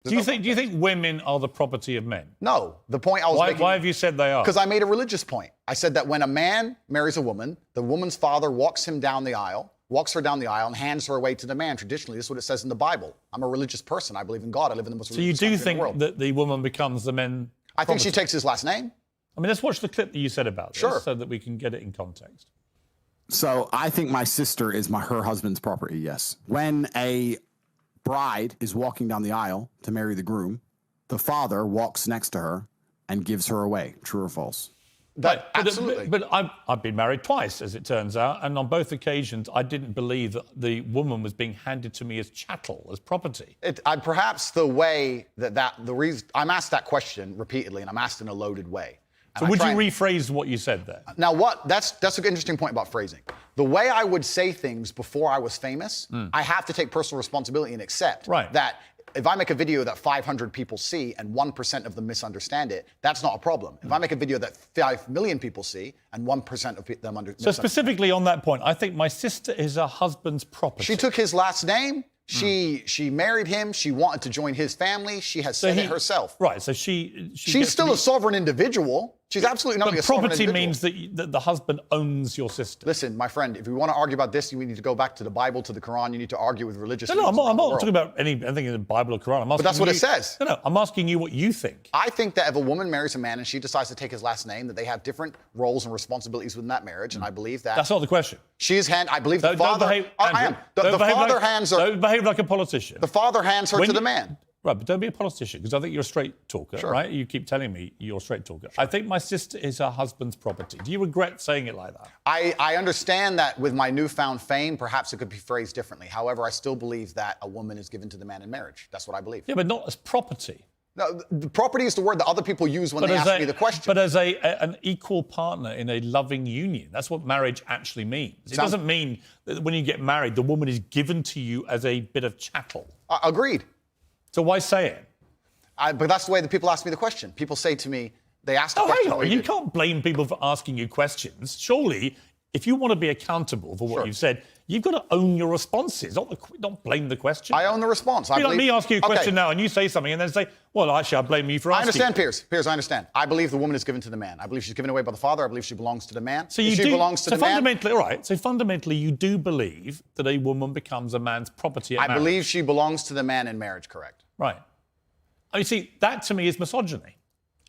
Do you think women are the property of men? No. The point I was making... Why have you said they are? Because I made a religious point. I said that when a man marries a woman, the woman's father walks her down the aisle, and hands her away to the man. Traditionally, this is what it says in the Bible. I'm a religious person. I believe in God. I live in the most religious country in the world. So you do think that the woman becomes the men? I think she takes his last name. I mean, let's watch the clip that you said about this so that we can get it in context. So I think my sister is her husband's property, yes. When a bride is walking down the aisle to marry the groom, the father walks next to her and gives her away. True or false? Absolutely. But I've been married twice, as it turns out, and on both occasions, I didn't believe that the woman was being handed to me as chattel, as property. Perhaps the way the reason I'm asked that question repeatedly, and I'm asked in a loaded way. So would you rephrase what you said there? Now, that's an interesting point about phrasing. The way I would say things before I was famous, I have to take personal responsibility and accept that if I make a video that 500 people see and 1% of them misunderstand it, that's not a problem. If I make a video that 5 million people see and 1% of them understand it. So specifically on that point, I think my sister is her husband's property. She took his last name. She married him. She wanted to join his family. She has said it herself. Right, so she's still a sovereign individual. She's absolutely not a sovereign individual. Property means that the husband owns your sister. Listen, my friend, if you want to argue about this, you need to go back to the Bible, to the Quran. You need to argue with religious leaders. No, I'm not talking about anything in the Bible or Quran. But that's what it says. No, I'm asking you what you think. I think that if a woman marries a man and she decides to take his last name, that they have different roles and responsibilities within that marriage, and I believe that... That's not the question. I believe the father... I am. The father hands her... Don't behave like a politician. The father hands her to the man. Right, but don't be a politician, because I think you're a straight talker, right? You keep telling me you're a straight talker. I think my sister is her husband's property. Do you regret saying it like that? I understand that with my newfound fame, perhaps it could be phrased differently. However, I still believe that a woman is given to the man in marriage. That's what I believe. Yeah, but not as property. No, the property is the word that other people use when they ask me the question. But as an equal partner in a loving union. That's what marriage actually means. It doesn't mean that when you get married, the woman is given to you as a bit of chattel. Agreed. So why say it? But that's the way that people ask me the question. People say to me, they ask the question. Hang on. You can't blame people for asking you questions. Surely, if you want to be accountable for what you've said, you've got to own your responses, not blame the question. I own the response. Like me asking you a question now and you say something and then say, well, actually, I blame you for asking. I understand, Piers. Piers, I understand. I believe the woman is given to the man. I believe she's given away by the father. I believe she belongs to the man. So fundamentally, you do believe that a woman becomes a man's property at marriage. I believe she belongs to the man in marriage, correct. Right. You see, that to me is misogyny.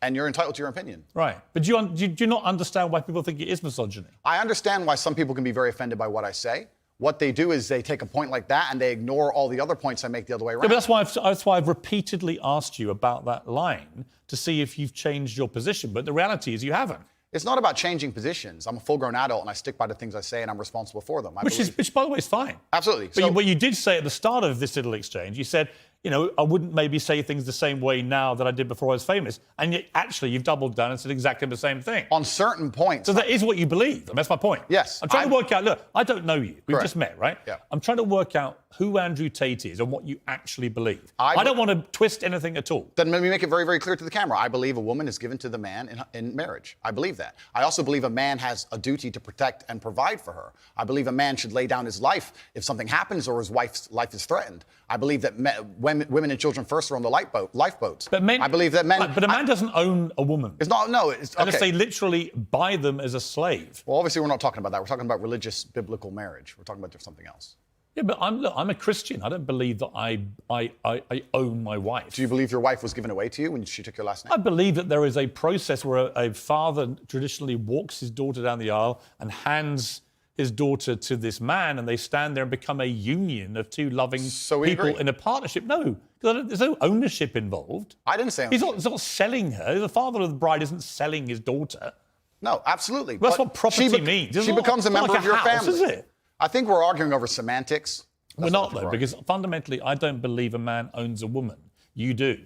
And you're entitled to your opinion. Right. But do you not understand why people think it is misogyny? I understand why some people can be very offended by what I say. What they do is they take a point like that and they ignore all the other points I make the other way around. Yeah, but that's why I've repeatedly asked you about that line to see if you've changed your position. But the reality is you haven't. It's not about changing positions. I'm a full-grown adult and I stick by the things I say and I'm responsible for them. Which, by the way, is fine. Absolutely. But what you did say at the start of this little exchange, you said, I wouldn't maybe say things the same way now that I did before I was famous. And yet, actually, you've doubled down and said exactly the same thing. On certain points. So that is what you believe. And that's my point. Yes. I'm trying to work out, look, I don't know you. We've just met, right? Yeah. I'm trying to work out who Andrew Tate is and what you actually believe. I don't want to twist anything at all. Then let me make it very, very clear to the camera. I believe a woman is given to the man in marriage. I believe that. I also believe a man has a duty to protect and provide for her. I believe a man should lay down his life if something happens or his wife's life is threatened. I believe that women and children first are on the lifeboats. But I believe that men... But a man doesn't own a woman. It's not, no. It's, okay. Unless they literally buy them as a slave. Well, obviously, we're not talking about that. We're talking about religious, biblical marriage. We're talking about something else. Yeah, but I'm a Christian. I don't believe that I own my wife. Do you believe your wife was given away to you when she took your last name? I believe that there is a process where a father traditionally walks his daughter down the aisle and hands his daughter to this man, and they stand there and become a union of two loving people in a partnership. No, because there's no ownership involved. I didn't say ownership. He's not selling her. The father of the bride isn't selling his daughter. No, absolutely. Well, that's what property means. She becomes a member of your family. Is it? I think we're arguing over semantics. We're not, though, because fundamentally, I don't believe a man owns a woman. You do.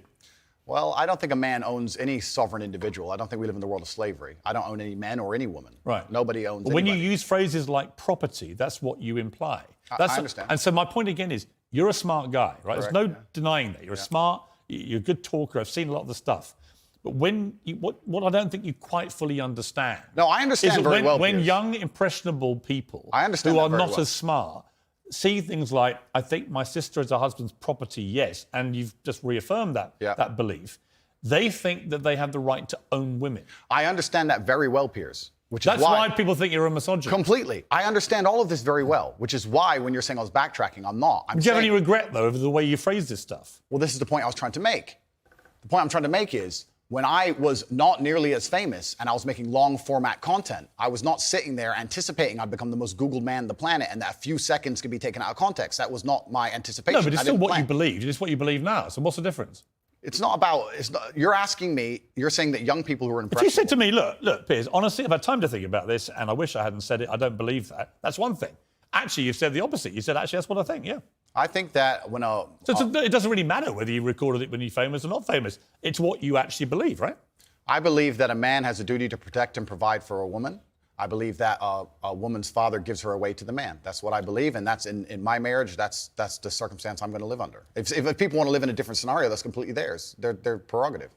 Well, I don't think a man owns any sovereign individual. I don't think we live in the world of slavery. I don't own any men or any woman. Right. Nobody owns anybody. When you use phrases like property, that's what you imply. I understand. And so my point again is, you're a smart guy, right? Correct, There's no denying that. You're smart, you're a good talker. I've seen a lot of the stuff. But what I don't think you quite fully understand... No, I understand very well, when Piers. young, impressionable people who are not as smart see things like, I think my sister is her husband's property, yes, and you've just reaffirmed that belief. They think that they have the right to own women. I understand that very well, Piers. That's why people think you're a misogynist. Completely. I understand all of this very well, which is why when you're saying I was backtracking, I'm not. Do you have any regret, though, over the way you phrased this stuff? Well, this is the point I was trying to make. The point I'm trying to make is when I was not nearly as famous and I was making long format content, I was not sitting there anticipating I'd become the most Googled man on the planet and that a few seconds could be taken out of context. That was not my anticipation. No, but it's still what you believed. It's what you believe now. So what's the difference? It's not about, you're asking me, you're saying that young people who are impressionable. If you said to me, look, Piers, honestly, I've had time to think about this and I wish I hadn't said it, I don't believe that. That's one thing. Actually, you've said the opposite. You said, actually, that's what I think, yeah. I think that when it doesn't really matter whether you recorded it when you're famous or not famous. It's what you actually believe, right? I believe that a man has a duty to protect and provide for a woman. I believe that a woman's father gives her away to the man. That's what I believe, and that's in my marriage. That's the circumstance I'm going to live under. If people want to live in a different scenario, that's completely theirs. Their prerogative.